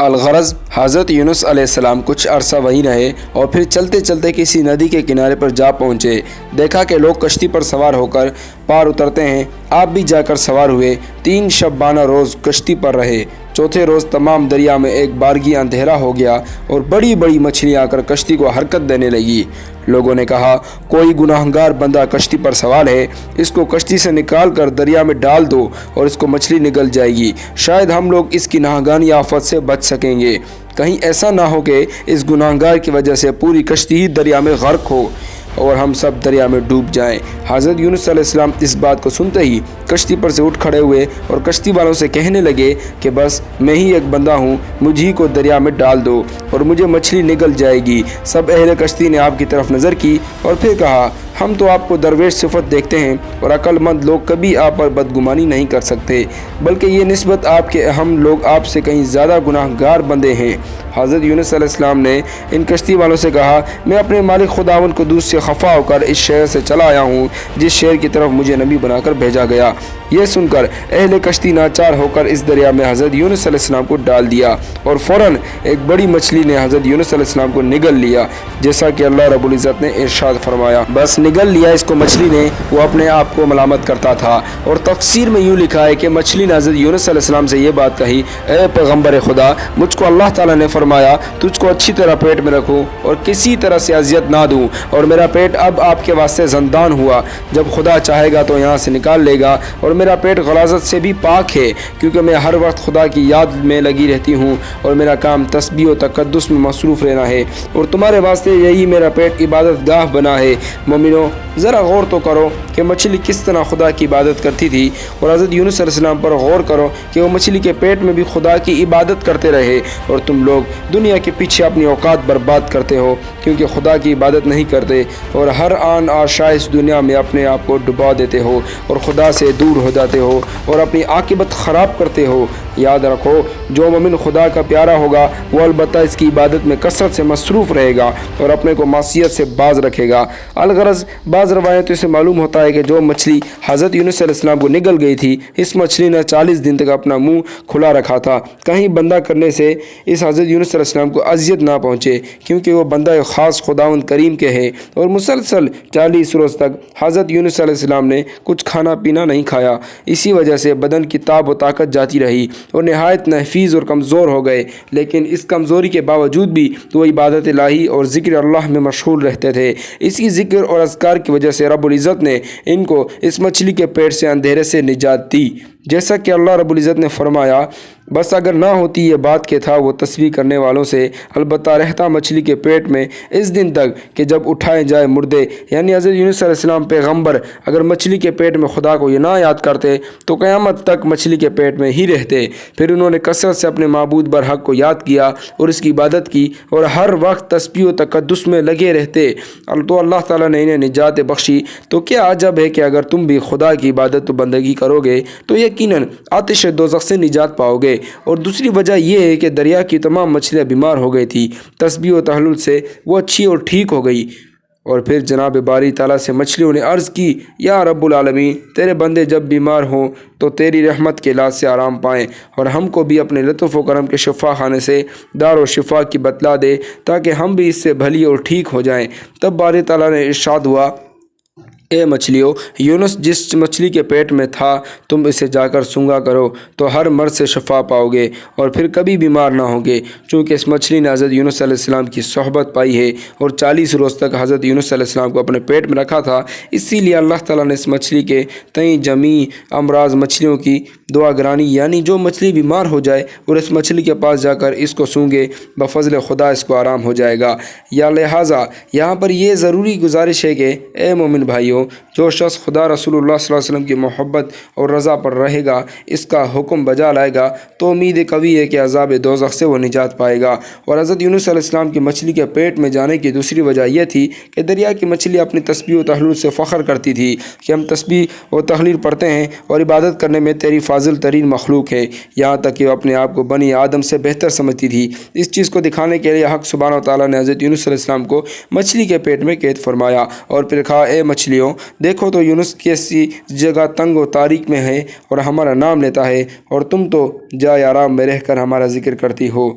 الغرض حضرت یونس علیہ السلام کچھ عرصہ وہیں رہے اور پھر چلتے چلتے کسی ندی کے کنارے پر جا پہنچے۔ دیکھا کہ لوگ کشتی پر سوار ہو کر پار اترتے ہیں، آپ بھی جا کر سوار ہوئے۔ 3 شبانہ روز کشتی پر رہے۔ چوتھے روز تمام دریا میں ایک بارگی اندھیرا ہو گیا اور بڑی بڑی مچھلیاں آ کر کشتی کو حرکت دینے لگی۔ لوگوں نے کہا، کوئی گناہگار بندہ کشتی پر سوار ہے، اس کو کشتی سے نکال کر دریا میں ڈال دو اور اس کو مچھلی نگل جائے گی، شاید ہم لوگ اس کی ناگہانی آفت سے بچ سکیں گے۔ کہیں ایسا نہ ہو کہ اس گناہگار کی وجہ سے پوری کشتی ہی دریا میں غرق ہو اور ہم سب دریا میں ڈوب جائیں۔ حضرت یونس علیہ السلام اس بات کو سنتے ہی کشتی پر سے اٹھ کھڑے ہوئے اور کشتی والوں سے کہنے لگے کہ بس میں ہی ایک بندہ ہوں، مجھے کو دریا میں ڈال دو اور مجھے مچھلی نگل جائے گی۔ سب اہل کشتی نے آپ کی طرف نظر کی اور پھر کہا، ہم تو آپ کو درویش صفت دیکھتے ہیں اور عقل مند لوگ کبھی آپ پر بدگمانی نہیں کر سکتے، بلکہ یہ نسبت آپ کے ہم لوگ آپ سے کہیں زیادہ گناہ گار بندے ہیں۔ حضرت یونس علیہ السلام نے ان کشتی والوں سے کہا، میں اپنے مالک خداوند قدوس سے خفا ہو کر اس شہر سے چلا آیا ہوں جس شہر کی طرف مجھے نبی بنا کر بھیجا گیا۔ یہ سن کر اہل کشتی ناچار ہو کر اس دریا میں حضرت یونس علیہ السلام کو ڈال دیا اور فوراً ایک بڑی مچھلی نے حضرت یونس علیہ السلام کو نگل لیا، جیسا کہ اللہ رب العزت نے ارشاد فرمایا، بس نگل لیا اس کو مچھلی نے، وہ اپنے آپ کو ملامت کرتا تھا۔ اور تفسیر میں یوں لکھا ہے کہ مچھلی نے حضرت یونس علیہ السلام سے یہ بات کہی، اے پیغمبر خدا، مجھ کو اللہ تعالیٰ نے فرمایا تجھ کو اچھی طرح پیٹ میں رکھوں اور کسی طرح سے اذیت نہ دوں، اور میرا پیٹ اب آپ کے واسطے زندان ہوا، جب خدا چاہے گا تو یہاں سے نکال لے گا، اور میرا پیٹ غلاظت سے بھی پاک ہے کیونکہ میں ہر وقت خدا کی یاد میں لگی رہتی ہوں اور میرا کام تسبیح و تقدس میں مصروف رہنا ہے، اور تمہارے واسطے یہی میرا پیٹ عبادت گاہ بنا ہے۔ مومنو، ذرا غور تو کرو کہ مچھلی کس طرح خدا کی عبادت کرتی تھی، اور حضرت یونس علیہ السلام پر غور کرو کہ وہ مچھلی کے پیٹ میں بھی خدا کی عبادت کرتے رہے، اور تم لوگ دنیا کے پیچھے اپنی اوقات برباد کرتے ہو کیونکہ خدا کی عبادت نہیں کرتے، اور ہر آن آشا اس دنیا میں اپنے آپ کو ڈبا دیتے ہو اور خدا سے دور ہو جاتے ہو اور اپنی عاقبت خراب کرتے ہو۔ یاد رکھو، جو مومن خدا کا پیارا ہوگا وہ البتہ اس کی عبادت میں کثرت سے مصروف رہے گا اور اپنے کو معصیت سے باز رکھے گا۔ الغرض بعض روایتوں سے معلوم ہوتا ہے کہ جو مچھلی حضرت یونس علیہ السلام کو نگل گئی تھی، اس مچھلی نے 40 دن تک اپنا منہ کھلا رکھا تھا، کہیں بندہ کرنے سے اس حضرت یونس علیہ السلام کو اذیت نہ پہنچے، کیونکہ وہ بندہ خاص خداوند کریم کے ہے، اور مسلسل 40 روز تک حضرت یونس علیہ السلام نے کچھ کھانا پینا نہیں کھایا۔ اسی وجہ سے بدن کی تاب و طاقت جاتی رہی اور نہایت نحیف اور کمزور ہو گئے، لیکن اس کمزوری کے باوجود بھی وہ عبادت الہی اور ذکر اللہ میں مشغول رہتے تھے۔ اسی ذکر اور اذکار کی وجہ سے رب العزت نے ان کو اس مچھلی کے پیٹ سے اندھیرے سے نجات دی، جیسا کہ اللہ رب العزت نے فرمایا، بس اگر نہ ہوتی یہ بات کہ تھا وہ تسبیح کرنے والوں سے، البتہ رہتا مچھلی کے پیٹ میں اس دن تک کہ جب اٹھائے جائے مردے، یعنی حضرت یونس علیہ السلام پیغمبر اگر مچھلی کے پیٹ میں خدا کو یہ نہ یاد کرتے تو قیامت تک مچھلی کے پیٹ میں ہی رہتے۔ پھر انہوں نے کثرت سے اپنے معبود برحق کو یاد کیا اور اس کی عبادت کی اور ہر وقت تسبیح و تقدس میں لگے رہتے، تو اللہ تعالیٰ نے انہیں نجات بخشی۔ تو کیا عجب ہے کہ اگر تم بھی خدا کی عبادت و بندگی کرو گے تو یقیناً آتش دوزخ سے نجات پاؤ گے۔ اور دوسری وجہ یہ ہے کہ دریا کی تمام مچھلیاں بیمار ہو گئی تھی، تسبیح و تحلیل سے وہ اچھی اور ٹھیک ہو گئی۔ اور پھر جناب باری تعالیٰ سے مچھلیوں نے عرض کی، یا رب العالمین، تیرے بندے جب بیمار ہوں تو تیری رحمت کے علاج سے آرام پائیں، اور ہم کو بھی اپنے لطف و کرم کے شفا خانے سے دار و شفا کی بتلا دے تاکہ ہم بھی اس سے بھلی اور ٹھیک ہو جائیں۔ تب باری تعالیٰ نے ارشاد ہوا، اے مچھلیوں، یونس جس مچھلی کے پیٹ میں تھا تم اسے جا کر سونگا کرو تو ہر مرض سے شفا پاؤ گے اور پھر کبھی بیمار نہ ہوگے، چونکہ اس مچھلی نے حضرت یونس علیہ السلام کی صحبت پائی ہے اور 40 روز تک حضرت یونس علیہ السلام کو اپنے پیٹ میں رکھا تھا۔ اسی لیے اللہ تعالیٰ نے اس مچھلی کے تئیں جمیع امراض مچھلیوں کی دعا گرانی، یعنی جو مچھلی بیمار ہو جائے اور اس مچھلی کے پاس جا کر اس کو سونگے، بفضل خدا اس کو آرام ہو جائے گا۔ یا لہٰذا یہاں پر یہ ضروری گزارش ہے کہ اے مومن بھائیوں، جو شخص خدا رسول اللہ صلی اللہ علیہ وسلم کی محبت اور رضا پر رہے گا، اس کا حکم بجا لائے گا، تو امید قوی ہے کہ عذاب دوزخ سے وہ نجات پائے گا۔ اور حضرت یونس علیہ السلام کی مچھلی کے پیٹ میں جانے کی دوسری وجہ یہ تھی کہ دریا کی مچھلی اپنی تسبیح و تحلیل سے فخر کرتی تھی کہ ہم تسبیح و تحلیل پڑھتے ہیں اور عبادت کرنے میں تیری فاضل ترین مخلوق ہے، یہاں تک کہ وہ اپنے آپ کو بنی آدم سے بہتر سمجھتی تھی۔ اس چیز کو دکھانے کے لیے حق سبحانہ و تعالیٰ نے حضرت یونس علیہ السلام کو مچھلی کے پیٹ میں قید فرمایا اور پھر کہا، اے مچھلیوں، دیکھو تو یونس کیسی جگہ تنگ و تاریک میں ہے اور ہمارا نام لیتا ہے، اور تم تو جائے آرام میں رہ کر ہمارا ذکر کرتی ہو۔